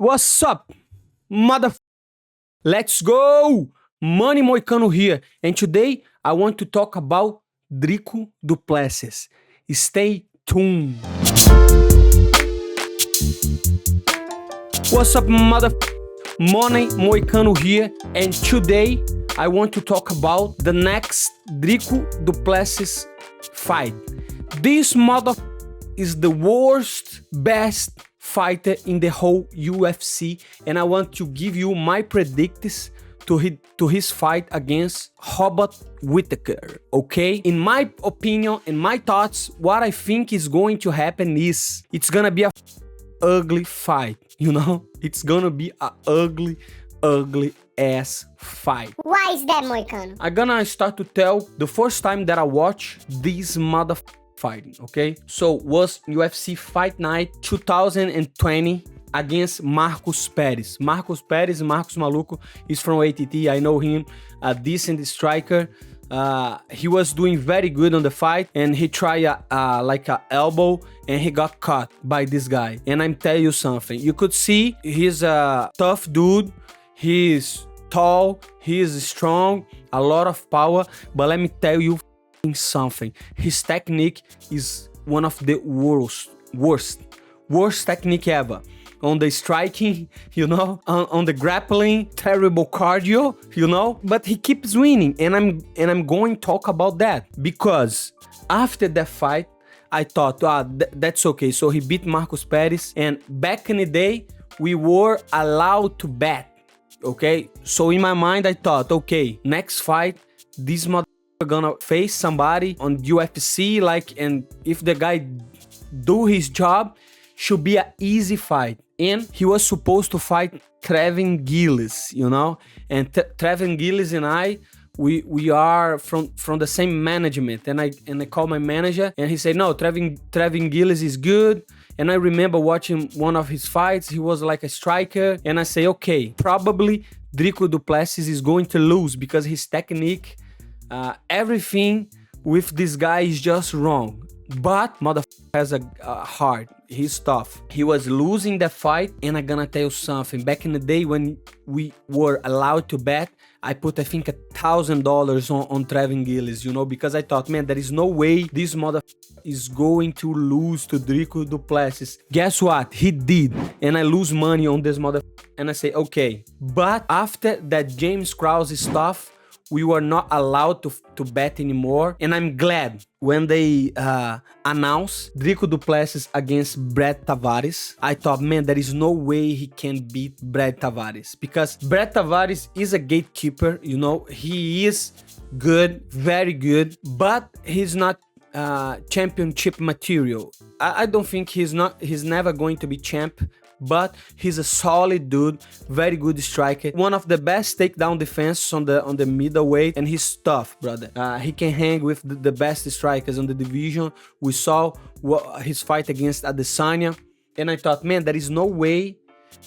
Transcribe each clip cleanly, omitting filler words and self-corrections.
What's up, mother? Let's go! Money Moicano here, and today I want to talk about Dricus du Plessis. Stay tuned. What's up, mother? Money Moicano here, and today I want to talk about the next Dricus du Plessis fight. This mother is the worst, best fighter in the whole UFC, and I want to give you my predictions to his fight against Robert Whittaker, okay? In my opinion, in my thoughts, what I think is going to happen is it's gonna be a ugly fight, you know? It's gonna be a ugly ass fight. Why is that, Moicano? I'm gonna start to tell the first time that I watched this fighting, okay? So was UFC Fight Night 2020 against Markus Perez. Markus Maluco is from ATT. I know him, a decent striker. He was doing very good on the fight, and he tried like a elbow, and he got caught by this guy. And I'm telling you something. You could see he's a tough dude. He's tall. He is strong. A lot of power. But let me tell you something. His technique is one of the worst technique ever. On the striking, you know, on the grappling, terrible cardio, you know, but he keeps winning, and I'm going to talk about that, because after that fight I thought, that's okay. So he beat Markus Perez, and back in the day we were allowed to bet, okay? So in my mind I thought, okay, next fight this mother gonna face somebody on UFC, like, and if the guy do his job, should be an easy fight. And he was supposed to fight Trevin Giles, you know, and Trevin Giles and I, we are from the same management, and I called my manager, and he said, no, Trevin Giles is good. And I remember watching one of his fights. He was like a striker, and I say, okay, probably Dricus du Plessis is going to lose because his technique, everything with this guy is just wrong. But motherfucker has a heart. He's tough. He was losing the fight, and I'm gonna tell you something. Back in the day when we were allowed to bet, I put, I think, $1,000 on Trevin Giles, you know, because I thought, man, there is no way this motherfucker is going to lose to Dricus du Plessis. Guess what? He did, and I lose money on this motherfucker. And I say, okay. But after that James Krause stuff, we were not allowed to bet anymore. And I'm glad when they announced Dricus du Plessis against Brett Tavares. I thought, man, there is no way he can beat Brett Tavares, because Brett Tavares is a gatekeeper, you know. He is good, very good, but he's not championship material. I don't think he's never going to be champ, but he's a solid dude, very good striker, one of the best takedown defense on the middleweight, and he's tough, brother. He can hang with the best strikers on the division. We saw his fight against Adesanya, and I thought, man, there is no way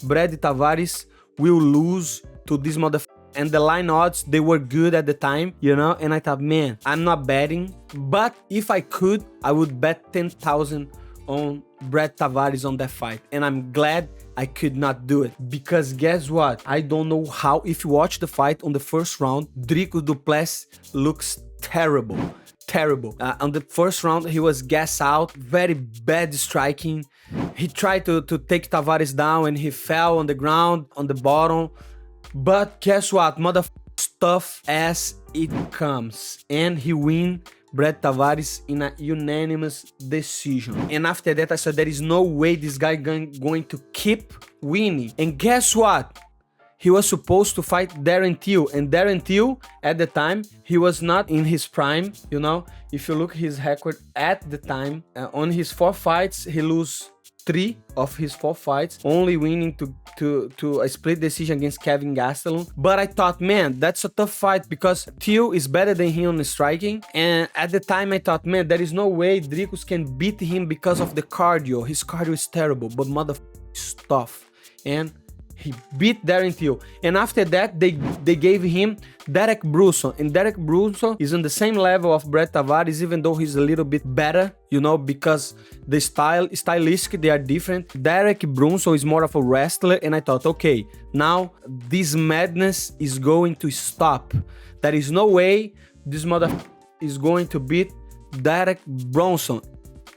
Brett Tavares will lose to this motherfucker. And the line odds, they were good at the time, you know, and I thought, man, I'm not betting, but if I could, I would bet 10,000 on Brett Tavares on that fight. And I'm glad I could not do it, because guess what? I don't know how. If you watch the fight on the first round, Dricus du Plessis looks terrible. On the first round, he was gas out, very bad striking. He tried to take Tavares down, and he fell on the ground, on the bottom. But guess what? Motherfucker, tough as it comes. And he win Brett Tavares in a unanimous decision. And after that, I said, there is no way this guy going to keep winning. And guess what? He was supposed to fight Darren Till. And Darren Till, at the time, he was not in his prime, you know. If you look his record at the time, on his 4 fights, he lose 3 of his 4 fights, only winning to a split decision against Kevin Gastelum. But I thought, man, that's a tough fight, because Till is better than him on the striking. And at the time I thought, man, there is no way Dricus can beat him because of the cardio. His cardio is terrible, but motherfucker is tough. And He beat Darren Till. And after that, they gave him Derek Brunson. And Derek Brunson is on the same level of Brett Tavares, even though he's a little bit better, you know, because the stylistic, they are different. Derek Brunson is more of a wrestler, and I thought, okay, now this madness is going to stop. There is no way this motherfucker is going to beat Derek Brunson.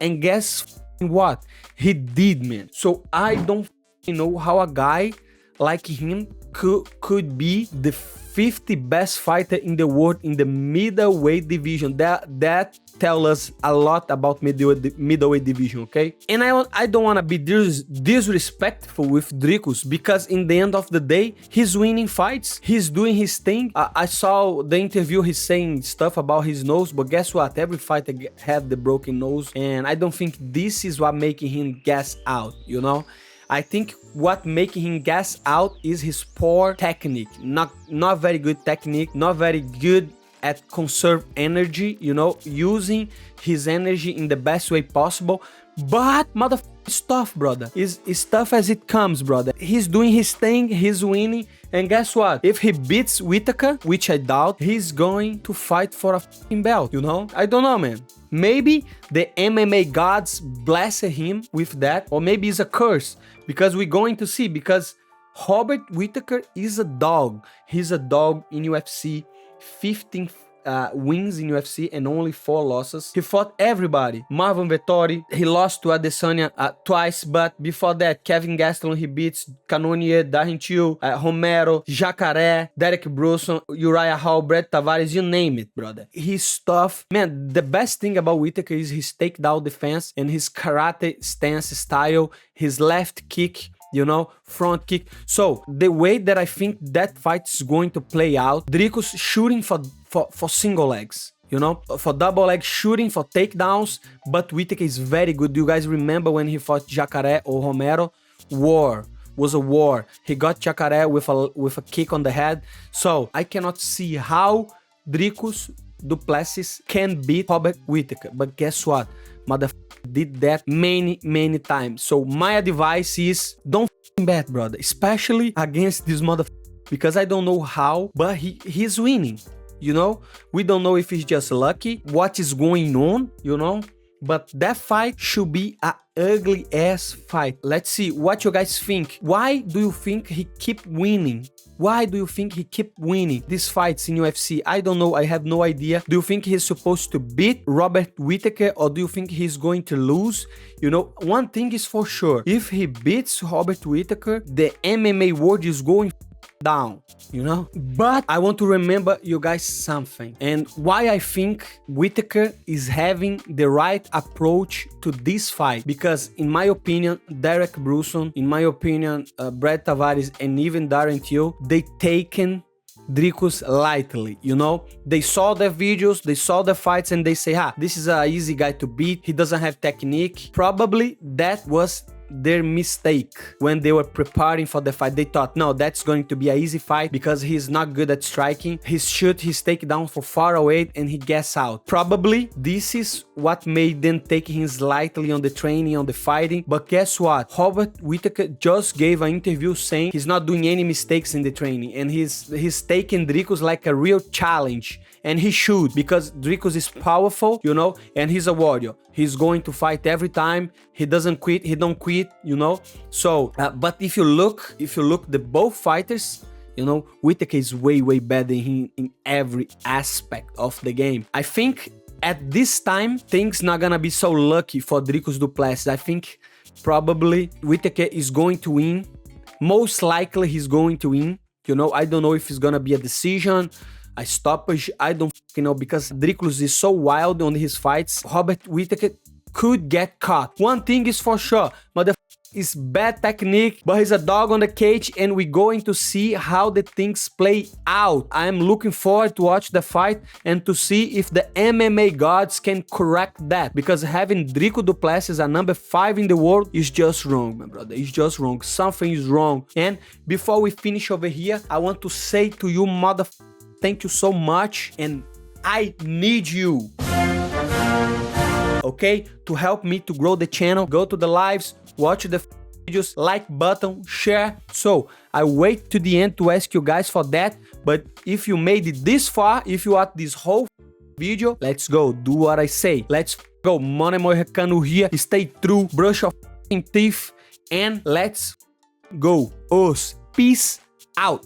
And guess what? He did, man. So I don't know how a guy like him could be the 50th best fighter in the world in the middleweight division. That tells us a lot about middleweight division, okay? And I don't want to be disrespectful with Dricus, because in the end of the day, he's winning fights. He's doing his thing. I saw the interview, he's saying stuff about his nose, but guess what? Every fighter had the broken nose, and I don't think this is what making him gas out, you know? I think what making him gas out is his poor technique. Not very good technique, not very good at conserve energy, you know, using his energy in the best way possible. But motherfucker, it's tough, brother. It's tough as it comes, brother. He's doing his thing, he's winning. And guess what? If he beats Whittaker, which I doubt, he's going to fight for a fucking belt, you know? I don't know, man. Maybe the MMA gods blessed him with that, or maybe it's a curse, because we're going to see, because Robert Whittaker is a dog. He's a dog in UFC, 15 wins in UFC and only 4 losses. He fought everybody. Marvin Vettori, he lost to Adesanya twice, but before that, Kevin Gastelum, he beats Cannonier, Darren Till, Romero, Jacaré, Derek Brunson, Uriah Hall, Brett Tavares, you name it, brother. He's tough. Man, the best thing about Whittaker is his takedown defense and his karate stance style, his left kick, you know, front kick. So the way that I think that fight is going to play out, Dricus shooting for single legs, you know, for double leg shooting, for takedowns, but Whittaker is very good. Do you guys remember when he fought Jacaré or Romero? Was a war. He got Jacaré with a kick on the head. So I cannot see how Dricus du Plessis can beat Robert Whittaker. But guess what? Motherfucker did that many times. So my advice is, don't bet, brother, especially against this motherfucker, because I don't know how, but he's winning, you know? We don't know if he's just lucky, what is going on, you know? But that fight should be a ugly ass fight. Let's see what you guys think. Why do you think he keep winning? Why do you think he keep winning these fights in UFC? I don't know. I have no idea. Do you think he's supposed to beat Robert Whittaker, or do you think he's going to lose? You know, one thing is for sure. If he beats Robert Whittaker, the MMA world is going down, you know? But I want to remember you guys something, and why I think Whittaker is having the right approach to this fight, because in my opinion, Derek Brunson, in my opinion, Brett Tavares, and even Darren Till, they taken Dricus lightly, you know? They saw the videos, they saw the fights, and they say, this is an easy guy to beat, he doesn't have technique. Probably that was their mistake when they were preparing for the fight. They thought, no, that's going to be an easy fight because he's not good at striking. He shoot his takedown for far away and he gets out. Probably this is what made them take him lightly on the training, on the fighting. But guess what? Robert Whittaker just gave an interview saying he's not doing any mistakes in the training, and he's taking Dricus like a real challenge. And he should, because Dricus is powerful, you know, and he's a warrior. He's going to fight every time. He doesn't quit. He don't quit, you know. So, but if you look the both fighters, you know, Whittaker is way better than him in every aspect of the game. I think at this time, things not gonna be so lucky for Dricus du Plessis. I think probably Whittaker is going to win. Most likely he's going to win. You know, I don't know if it's gonna be a decision, a stoppage, I don't know, because Dricus is so wild on his fights. Robert Whittaker could get caught. One thing is for sure, motherfucker is bad technique, but he's a dog on the cage, and we're going to see how the things play out. I'm looking forward to watch the fight and to see if the MMA gods can correct that, because having Dricus du Plessis a number 5 in the world is just wrong, my brother. It's just wrong. Something is wrong. And before we finish over here, I want to say to you, motherfucker, thank you so much, and I need you, okay, to help me to grow the channel. Go to the lives, watch the videos, like button, share. So I wait to the end to ask you guys for that. But if you made it this far, if you watched this whole video, let's go, do what I say. Let's go, Money Moicano here. Stay true, brush your teeth, and let's go. Peace out.